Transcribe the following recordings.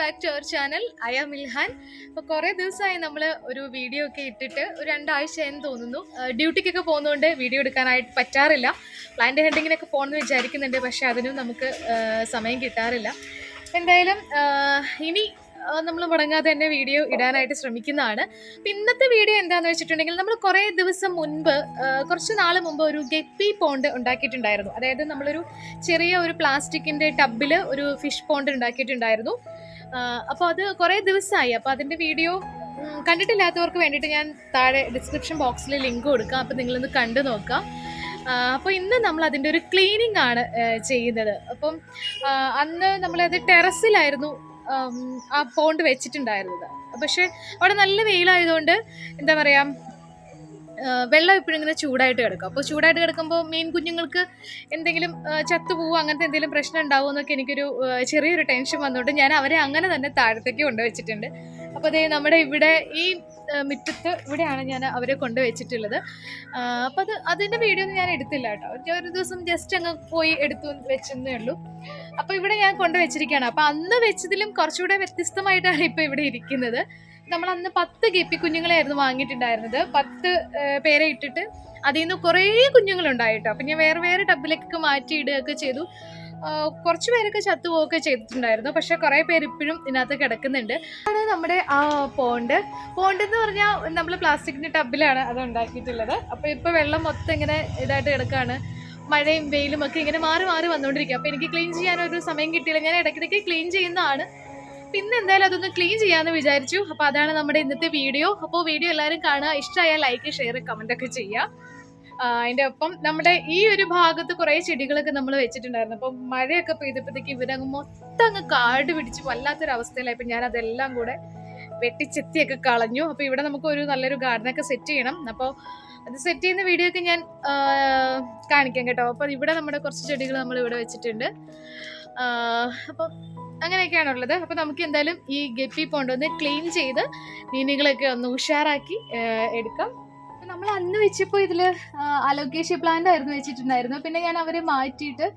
back to our channel. Iamilhan. അപ്പോൾ കുറേ ദിവസമായി നമ്മൾ ഒരു വീഡിയോ ഒക്കെ ഇട്ടിട്ട് ഒരു 2 ആഴ്ചയെന്ന് തോന്നുന്നു. ഡ്യൂട്ടിക്കൊക്കെ പോകുന്നതുകൊണ്ട് വീഡിയോ എടുക്കാനായിട്ട് പറ്റാറില്ല. പ്ലാന്റ് ഹണ്ടിങ്ങിനൊക്കെ പോകണമെന്ന് വിചാരിക്കുന്നുണ്ട്, പക്ഷേ അതിനും നമുക്ക് സമയം കിട്ടാറില്ല. എന്തായാലും ഇനി നമ്മൾ മുടങ്ങാതെ തന്നെ വീഡിയോ ഇടാനായിട്ട് ശ്രമിക്കുന്നതാണ്. അപ്പം ഇന്നത്തെ വീഡിയോ എന്താണെന്ന് വെച്ചിട്ടുണ്ടെങ്കിൽ, നമ്മൾ കുറേ ദിവസം മുൻപ്, കുറച്ച് നാൾ മുമ്പ് ഒരു ഗപ്പി പോണ്ട് ഉണ്ടാക്കിയിട്ടുണ്ടായിരുന്നു. അതായത് നമ്മളൊരു ചെറിയ ഒരു പ്ലാസ്റ്റിക്കിൻ്റെ ടബിൽ ഒരു ഫിഷ് പോണ്ട് ഉണ്ടാക്കിയിട്ടുണ്ടായിരുന്നു. അപ്പോൾ അത് കുറേ ദിവസമായി. അപ്പോൾ അതിൻ്റെ വീഡിയോ കണ്ടിട്ടില്ലാത്തവർക്ക് വേണ്ടിയിട്ട് ഞാൻ താഴെ ഡിസ്ക്രിപ്ഷൻ ബോക്സിൽ ലിങ്ക് കൊടുക്കാം. അപ്പോൾ നിങ്ങളൊന്ന് കണ്ടു നോക്കാം. അപ്പോൾ ഇന്ന് നമ്മൾ അതിൻ്റെ ഒരു ക്ലീനിങ് ആണ് ചെയ്യുന്നത്. അപ്പം അന്ന് നമ്മളത് ടെറസിലായിരുന്നു ആ പോണ്ട് വെച്ചിട്ടുണ്ടായിരുന്നത്. പക്ഷെ അവിടെ നല്ല വെയിലായതുകൊണ്ട് എന്താ പറയുക, വെള്ളം എപ്പോഴും ഇങ്ങനെ ചൂടായിട്ട് കിടക്കും. അപ്പോൾ ചൂടായിട്ട് കിടക്കുമ്പോൾ മീൻ കുഞ്ഞുങ്ങൾക്ക് എന്തെങ്കിലും ചത്തുപോകുമോ, അങ്ങനത്തെ എന്തെങ്കിലും പ്രശ്നം ഉണ്ടാവുമോ എന്നൊക്കെ എനിക്കൊരു ചെറിയൊരു ടെൻഷൻ വന്നുകൊണ്ട് ഞാൻ അവരെ അങ്ങനെ തന്നെ താഴത്തേക്ക് കൊണ്ടുവച്ചിട്ടുണ്ട്. അപ്പോൾ അതേ നമ്മുടെ ഇവിടെ ഈ മുറ്റത്ത് ഇവിടെയാണ് ഞാൻ അവരെ കൊണ്ടുവച്ചിട്ടുള്ളത്. അപ്പോൾ അതിൻ്റെ വീഡിയോ ഒന്നും ഞാൻ എടുത്തില്ല കേട്ടോ. ഒരു ദിവസം ജസ്റ്റ് അങ്ങ് പോയി എടുത്തു വെച്ചെന്നേ ഉള്ളൂ. അപ്പോൾ ഇവിടെ ഞാൻ കൊണ്ടുവച്ചിരിക്കുകയാണ്. അപ്പോൾ അന്ന് വെച്ചതിലും കുറച്ചുകൂടെ വ്യത്യസ്തമായിട്ടാണ് ഇപ്പോൾ ഇവിടെ ഇരിക്കുന്നത്. നമ്മൾ അന്ന് 10 ഗപ്പി കുഞ്ഞുങ്ങളായിരുന്നു വാങ്ങിയിട്ടുണ്ടായിരുന്നത്. 10 പേരെ ഇട്ടിട്ട് അതിൽ നിന്ന് കുറേ കുഞ്ഞുങ്ങളുണ്ടായിട്ടോ. അപ്പം ഞാൻ വേറെ വേറെ ടബിലേക്കൊക്കെ മാറ്റി ഇടുകയൊക്കെ ചെയ്തു. കുറച്ച് പേരൊക്കെ ചത്തുപോവുകയൊക്കെ ചെയ്തിട്ടുണ്ടായിരുന്നു. പക്ഷെ കുറേ പേര് ഇപ്പോഴും ഇതിനകത്ത് കിടക്കുന്നുണ്ട്. ആണ് നമ്മുടെ ആ പോണ്ട് എന്ന് പറഞ്ഞാൽ നമ്മൾ പ്ലാസ്റ്റിക്കിൻ്റെ ടബിലാണ് അത് ഉണ്ടാക്കിയിട്ടുള്ളത്. അപ്പോൾ ഇപ്പോൾ വെള്ളം മൊത്തം ഇങ്ങനെ ഇതായിട്ട് കിടക്കുകയാണ്. മഴയും വെയിലും ഒക്കെ ഇങ്ങനെ മാറി മാറി വന്നുകൊണ്ടിരിക്കും. അപ്പോൾ എനിക്ക് ക്ലീൻ ചെയ്യാനൊരു സമയം കിട്ടിയില്ല. ഞാൻ ഇടയ്ക്കിടയ്ക്ക് ക്ലീൻ ചെയ്യുന്നതാണ്. പിന്നെ എന്തായാലും അതൊന്ന് ക്ലീൻ ചെയ്യാമെന്ന് വിചാരിച്ചു. അപ്പോൾ അതാണ് നമ്മുടെ ഇന്നത്തെ വീഡിയോ. അപ്പോൾ വീഡിയോ എല്ലാവരും കാണുക. ഇഷ്ടമായാൽ ലൈക്ക്, ഷെയർ, കമൻ്റ് ഒക്കെ ചെയ്യുക. അതിൻ്റെ ഒപ്പം നമ്മുടെ ഈ ഒരു ഭാഗത്ത് കുറേ ചെടികളൊക്കെ നമ്മൾ വെച്ചിട്ടുണ്ടായിരുന്നു. അപ്പം മഴയൊക്കെ പെയ്തപ്പോഴത്തേക്ക് ഇവരങ്ങ് മൊത്തം അങ്ങ് കാട് പിടിച്ച് വല്ലാത്തൊരവസ്ഥയിലായി. അപ്പം ഞാൻ അതെല്ലാം കൂടെ വെട്ടിച്ചെത്തിയൊക്കെ കളഞ്ഞു. അപ്പോൾ ഇവിടെ നമുക്ക് ഒരു നല്ലൊരു ഗാർഡനൊക്കെ സെറ്റ് ചെയ്യണം. അപ്പോൾ അത് സെറ്റ് ചെയ്യുന്ന വീഡിയോ ഒക്കെ ഞാൻ കാണിക്കാം കേട്ടോ. അപ്പോൾ ഇവിടെ നമ്മുടെ കുറച്ച് ചെടികൾ നമ്മൾ ഇവിടെ വെച്ചിട്ടുണ്ട്. അപ്പം അങ്ങനെയൊക്കെയാണുള്ളത്. അപ്പോൾ നമുക്ക് എന്തായാലും ഈ ഗപ്പി പോണ്ട് ഒന്ന് ക്ലീൻ ചെയ്ത് മീനുകളൊക്കെ ഒന്ന് ഉഷാറാക്കി എടുക്കാം. അപ്പം നമ്മൾ അന്ന് വെച്ചപ്പോൾ ഇതിൽ അലോക്കേഷ്യ പ്ലാന്റ് ആയിരുന്നു വെച്ചിട്ടുണ്ടായിരുന്നു. പിന്നെ ഞാൻ അവരെ മാറ്റിയിട്ട്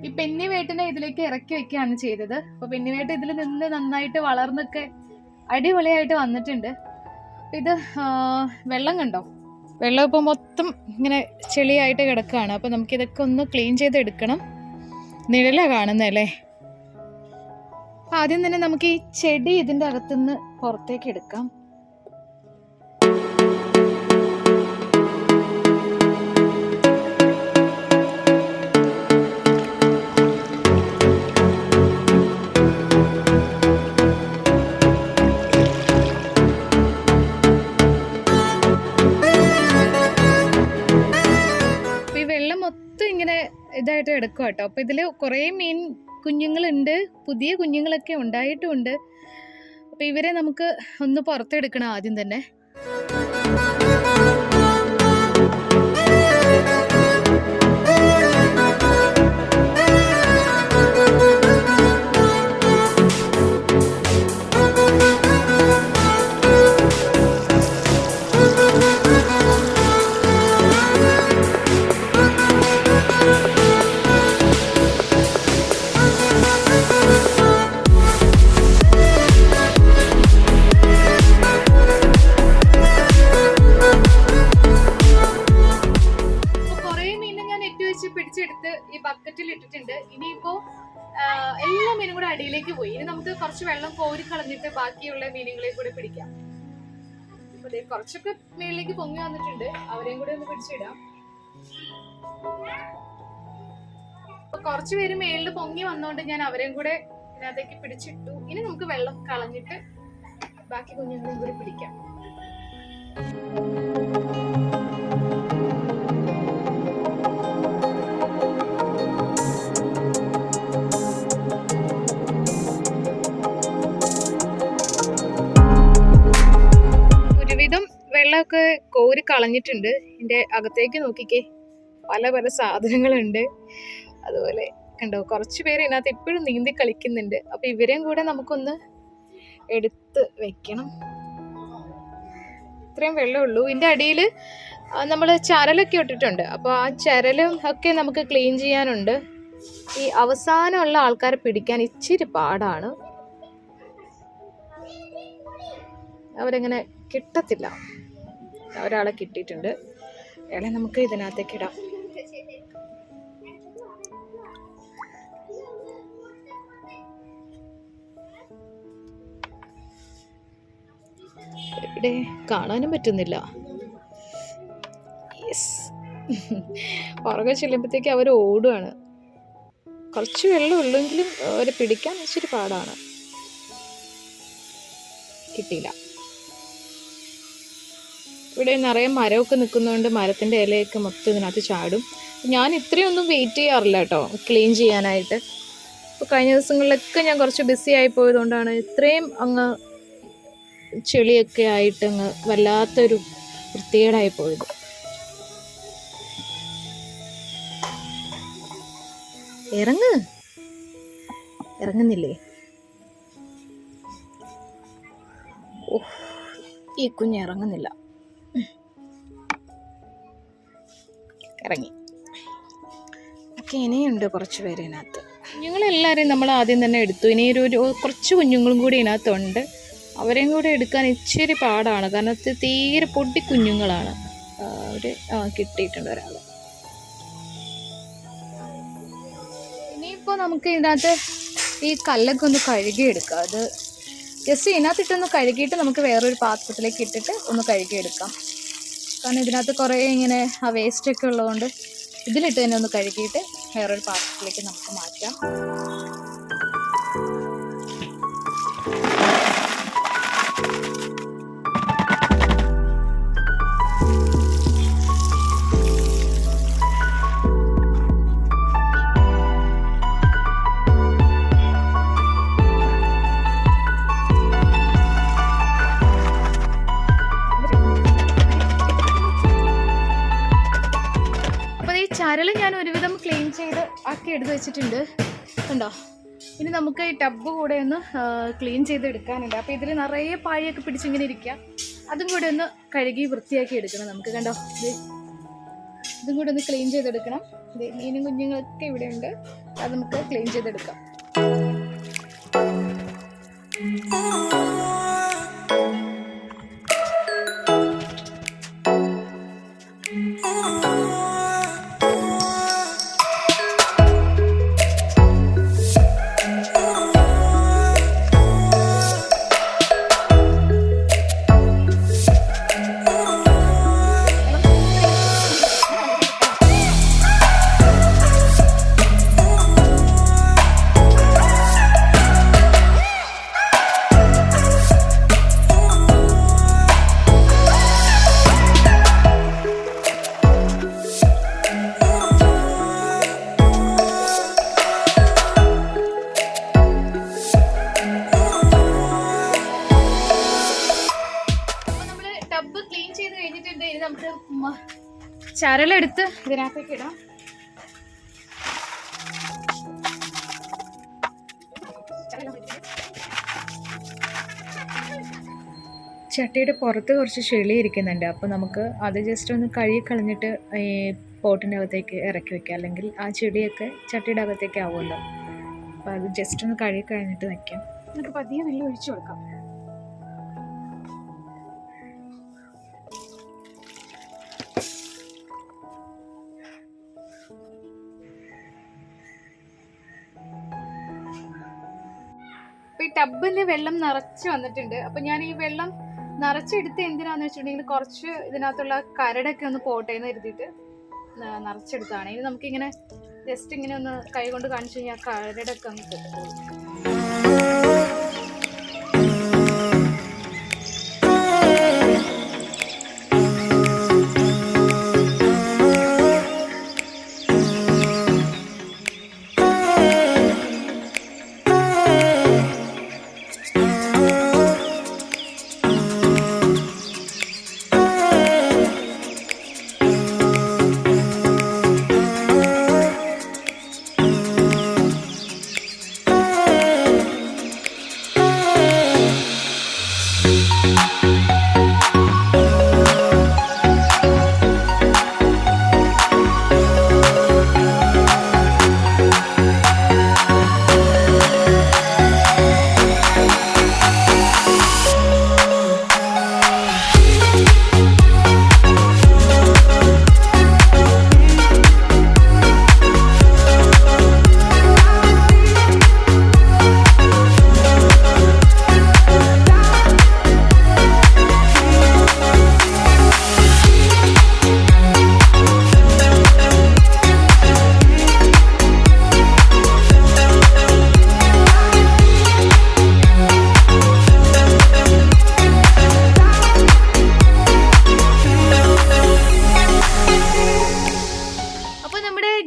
ഈ പെന്നിവേട്ടിനെ ഇതിലേക്ക് ഇറക്കി വെക്കുകയാണ് ചെയ്തത്. അപ്പോൾ പെന്നിവേട്ട് ഇതിൽ നിന്ന് നന്നായിട്ട് വളർന്നൊക്കെ അടിപൊളിയായിട്ട് വന്നിട്ടുണ്ട്. ഇത് വെള്ളം കണ്ടോ, വെള്ളം ഇപ്പോൾ മൊത്തം ഇങ്ങനെ ചെളിയായിട്ട് കിടക്കുകയാണ്. അപ്പോൾ നമുക്കിതൊക്കെ ഒന്ന് ക്ലീൻ ചെയ്തെടുക്കണം. നിഴലാണ് കാണുന്നതല്ലേ. ആദ്യം തന്നെ നമുക്ക് ഈ ചെടി ഇതിൻ്റെ അകത്തുനിന്ന് പുറത്തേക്ക് എടുക്കാം. ഈ വെള്ളം മൊത്തം ഇങ്ങനെ ഇതായിട്ട് എടുക്കും കേട്ടോ. അപ്പോൾ ഇതിൽ കുറേ മീൻ കുഞ്ഞുങ്ങളുണ്ട്, പുതിയ കുഞ്ഞുങ്ങളൊക്കെ ഉണ്ടായിട്ടുമുണ്ട്. അപ്പോൾ ഇവരെ നമുക്ക് ഒന്ന് പുറത്തെടുക്കണം ആദ്യം തന്നെ. പിടിച്ചെടുത്ത് ഈ ബക്കറ്റിൽ ഇട്ടിട്ടുണ്ട്. ഇനിയിപ്പോ എല്ലാ മീനും കൂടെ അടിയിലേക്ക് പോയി. ഇനി നമുക്ക് കുറച്ച് വെള്ളം കോരി കളഞ്ഞിട്ട് ബാക്കിയുള്ള മീനുകളെ കൂടെ പിടിക്കാം. അപ്പൊ കുറച്ചൊക്കെ മേളിലേക്ക് പൊങ്ങി വന്നിട്ടുണ്ട്. അവരെയും കൂടെ ഒന്ന് പിടിച്ചിടാം. അപ്പൊ കുറച്ച് പേര് മേളിൽ പൊങ്ങി വന്നോണ്ട് ഞാൻ അവരെയും കൂടെ ഇതിനകത്തേക്ക് പിടിച്ചിട്ടു. ഇനി നമുക്ക് വെള്ളം കളഞ്ഞിട്ട് ബാക്കി കുഞ്ഞുങ്ങളെയും കൂടി പിടിക്കാം. വെള്ളമൊക്കെ കോരി കളഞ്ഞിട്ടുണ്ട്. ഇതിൻ്റെ അകത്തേക്ക് നോക്കിക്കേ, പല പല സാധനങ്ങളുണ്ട്. അതുപോലെ കണ്ടോ, കുറച്ച് പേര് ഇതിനകത്ത് എപ്പോഴും നീന്തി കളിക്കുന്നുണ്ട്. അപ്പോൾ ഇവരെയും കൂടെ നമുക്കൊന്ന് എടുത്ത് വെക്കണം. ഇത്രയും വെള്ളമുള്ളൂ. ഇതിൻ്റെ അടിയിൽ നമ്മൾ ചരലൊക്കെ ഇട്ടിട്ടുണ്ട്. അപ്പോൾ ആ ചരലും ഒക്കെ നമുക്ക് ക്ലീൻ ചെയ്യാനുണ്ട്. ഈ അവസാനമുള്ള ആൾക്കാരെ പിടിക്കാൻ ഇച്ചിരി പാടാണ്. അവരങ്ങനെ കിട്ടത്തില്ല. ഒരാളെ കിട്ടിയിട്ടുണ്ട്. അയാളെ നമുക്ക് ഇതിനകത്തേക്ക് ഇടാം. ഇവിടെ കാണാനും പറ്റുന്നില്ല. യെസ്, പുറകെ ചെല്ലുമ്പോഴത്തേക്ക് അവർ ഓടുകയാണ്. കുറച്ച് വെള്ളം ഉള്ളെങ്കിലും അവരെ പിടിക്കാൻ ഇച്ചിരി പാടാണ്. കിട്ടിയില്ല. ഇവിടെ നിറയെ മരമൊക്കെ നിൽക്കുന്നതുകൊണ്ട് മരത്തിൻ്റെ ഇലയൊക്കെ മൊത്തം ഇതിനകത്ത് ചാടും. ഞാൻ ഇത്രയൊന്നും വെയിറ്റ് ചെയ്യാറില്ല കേട്ടോ ക്ലീൻ ചെയ്യാനായിട്ട്. ഇപ്പോൾ കഴിഞ്ഞ ദിവസങ്ങളിലൊക്കെ ഞാൻ കുറച്ച് ബിസി ആയി പോയതുകൊണ്ടാണ് ഇത്രയും അങ്ങ് ചെളിയൊക്കെ ആയിട്ട് അങ്ങ് വല്ലാത്തൊരു വൃത്തികേടായി പോയത്. ഇറങ്ങുന്നില്ലേ? ഓ, ഈ കുഞ്ഞ് ഇറങ്ങുന്നില്ല. ഇറങ്ങി. ഓക്കെ, ഇനിയുണ്ട് കുറച്ച് പേര് ഇതിനകത്ത്. കുഞ്ഞുങ്ങളെല്ലാവരെയും നമ്മൾ ആദ്യം തന്നെ എടുത്തു. ഇനി കുറച്ച് കുഞ്ഞുങ്ങളും കൂടി ഇതിനകത്തുണ്ട്. അവരെയും കൂടെ എടുക്കാൻ ഇച്ചിരി പാടാണ്, കാരണം തീരെ പൊട്ടി കുഞ്ഞുങ്ങളാണ്. അവർ കിട്ടിയിട്ടുണ്ട് ഒരാൾ. ഇനിയിപ്പോൾ നമുക്ക് ഇതിനകത്ത് ഈ കല്ലൊക്കെ ഒന്ന് കഴുകിയെടുക്കാം. അത് ജസ്റ്റ് ഇതിനകത്തിട്ടൊന്ന് കഴുകിയിട്ട് നമുക്ക് വേറൊരു പാത്രത്തിലേക്ക് ഇട്ടിട്ട് ഒന്ന് കഴുകിയെടുക്കാം. കാരണം ഇതിനകത്ത് കുറേ ഇങ്ങനെ ആ വേസ്റ്റൊക്കെ ഉള്ളതുകൊണ്ട് ഇതിലിട്ട് തന്നെ ഒന്ന് കഴുകിയിട്ട് വേറൊരു പാത്രത്തിലേക്ക് നമുക്ക് മാറ്റാം. ചരൽ ഞാൻ ഒരുവിധം ക്ലീൻ ചെയ്ത് ആക്കി എടുത്ത് വെച്ചിട്ടുണ്ട് കണ്ടോ. ഇനി നമുക്ക് ഈ ടബ് കൂടെ ഒന്ന് ക്ലീൻ ചെയ്ത് എടുക്കാനുണ്ട്. അപ്പോൾ ഇതിൽ നിറയെ പാഴിയൊക്കെ പിടിച്ചിങ്ങനെ ഇരിക്കുക. അതും കൂടെ ഒന്ന് കഴുകി വൃത്തിയാക്കി എടുക്കണം നമുക്ക്. കണ്ടോ, ഇതും കൂടെ ഒന്ന് ക്ലീൻ ചെയ്തെടുക്കണം. മീനും കുഞ്ഞുങ്ങളൊക്കെ ഇവിടെ ഉണ്ട്. അത് നമുക്ക് ക്ലീൻ ചെയ്തെടുക്കാം. നമുക്ക് ചരലെടുത്ത് ഇതിനകത്തേക്ക് ഇടാം. ചട്ടിയുടെ പുറത്ത് കുറച്ച് ചെളി ഇരിക്കുന്നുണ്ട്. അപ്പോൾ നമുക്ക് അത് ജസ്റ്റ് ഒന്ന് കഴുകി കളഞ്ഞിട്ട് ഈ പോട്ടിൻ്റെ അകത്തേക്ക് ഇറക്കി വയ്ക്കാം. അല്ലെങ്കിൽ ആ ചെടിയൊക്കെ ചട്ടിയുടെ അകത്തേക്ക് ആവുമല്ലോ. അപ്പോൾ അത് ജസ്റ്റ് ഒന്ന് കഴുകി കഴിഞ്ഞിട്ട് വയ്ക്കാം. നമുക്ക് പതിയെ വെള്ളം ഒഴിച്ചു കൊടുക്കാം. അപ്പോൾ ഈ ടബിൽ വെള്ളം നിറച്ച് വന്നിട്ടുണ്ട്. അപ്പോൾ ഞാൻ ഈ വെള്ളം നിറച്ചെടുത്ത് എന്തിനാന്ന് വെച്ചിട്ടുണ്ടെങ്കിൽ കുറച്ച് ഇതിനകത്തുള്ള കരടൊക്കെ ഒന്ന് പോട്ടെ എന്ന് കരുതിയിട്ട് നിറച്ചെടുത്താണ്. ഇനി നമുക്കിങ്ങനെ ജസ്റ്റ് ഇങ്ങനെ ഒന്ന് കൈ കൊണ്ട് കാണിച്ചു കഴിഞ്ഞാൽ കരടൊക്കെ ഒന്ന് കിട്ടും.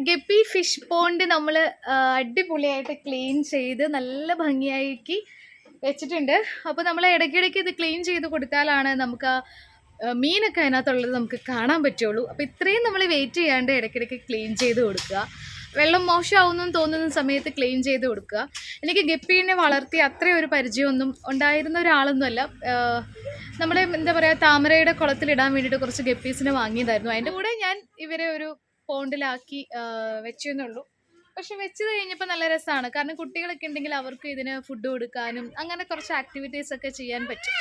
ഗപ്പി ഫിഷ് പോണ്ട് നമ്മൾ അടിപൊളിയായിട്ട് ക്ലീൻ ചെയ്ത് നല്ല ഭംഗിയാക്കി വെച്ചിട്ടുണ്ട്. അപ്പോൾ നമ്മൾ ഇടയ്ക്കിടയ്ക്ക് ഇത് ക്ലീൻ ചെയ്ത് കൊടുത്താലാണ് നമുക്ക് മീനൊക്കെ അതിനകത്തുള്ളത് നമുക്ക് കാണാൻ പറ്റുള്ളൂ. അപ്പോൾ ഇത്രയും നമ്മൾ വെയിറ്റ് ചെയ്യാണ്ട് ഇടയ്ക്കിടയ്ക്ക് ക്ലീൻ ചെയ്ത് കൊടുക്കുക. വെള്ളം മോശമാവുന്നു തോന്നുന്ന സമയത്ത് ക്ലീൻ ചെയ്ത് കൊടുക്കുക. എനിക്ക് ഗപ്പീനെ വളർത്തി അത്രയും ഒരു പരിചയമൊന്നും ഉണ്ടായിരുന്ന ഒരാളൊന്നുമല്ല. നമ്മുടെ എന്താ പറയുക, താമരയുടെ കുളത്തിലിടാൻ വേണ്ടിയിട്ട് കുറച്ച് ഗപ്പീസിനെ വാങ്ങിയതായിരുന്നു. അതിൻ്റെ കൂടെ ഞാൻ ഇവരെ ഒരു പോണ്ടിലാക്കി വെച്ചെന്നുള്ളൂ. പക്ഷെ വെച്ചത് കഴിഞ്ഞപ്പോൾ നല്ല രസമാണ്. കാരണം കുട്ടികളൊക്കെ ഉണ്ടെങ്കിൽ അവർക്ക് ഇതിന് ഫുഡ് കൊടുക്കാനും അങ്ങനെ കുറച്ച് ആക്ടിവിറ്റീസ് ഒക്കെ ചെയ്യാൻ പറ്റും.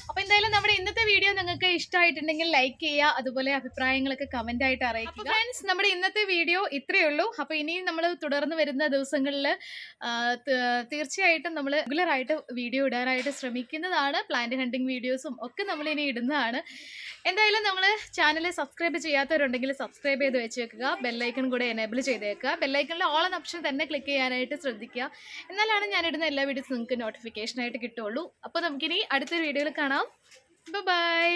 അപ്പോൾ എന്തായാലും നമ്മുടെ ഇന്നത്തെ വീഡിയോ നിങ്ങൾക്ക് ഇഷ്ടമായിട്ടുണ്ടെങ്കിൽ ലൈക്ക് ചെയ്യുക, അതുപോലെ അഭിപ്രായങ്ങളൊക്കെ കമൻ്റ് ആയിട്ട് അറിയിക്കുക. ഫ്രണ്ട്സ്, നമ്മുടെ ഇന്നത്തെ വീഡിയോ ഇത്രയേ ഉള്ളൂ. അപ്പോൾ ഇനിയും നമ്മൾ തുടർന്ന് വരുന്ന ദിവസങ്ങളിൽ തീർച്ചയായിട്ടും നമ്മൾ റെഗുലറായിട്ട് വീഡിയോ ഇടാനായിട്ട് ശ്രമിക്കുന്നതാണ്. പ്ലാന്റ് ഹണ്ടിങ് വീഡിയോസും ഒക്കെ നമ്മൾ ഇനി ഇടുന്നതാണ്. എന്തായാലും നമ്മൾ ചാനൽ സബ്സ്ക്രൈബ് ചെയ്യാത്തവരുണ്ടെങ്കിൽ സബ്സ്ക്രൈബ് ചെയ്ത് വെച്ചേക്കുക. ബെല്ലൈക്കൺ കൂടെ എനേബിൾ ചെയ്തേക്കുക. ബെല്ലൈക്കണിൽ ഓൾ എന്ന ഓപ്ഷൻ തന്നെ ക്ലിക്ക് ചെയ്യാനായിട്ട് ശ്രദ്ധിക്കുക. എന്നാലാണ് ഞാനിടുന്ന എല്ലാ വീഡിയോസും നിങ്ങൾക്ക് നോട്ടിഫിക്കേഷനായിട്ട് കിട്ടുള്ളൂ. അപ്പോൾ നമുക്കിനി അടുത്തൊരു വീഡിയോയിൽ കാണാം. ബൈ.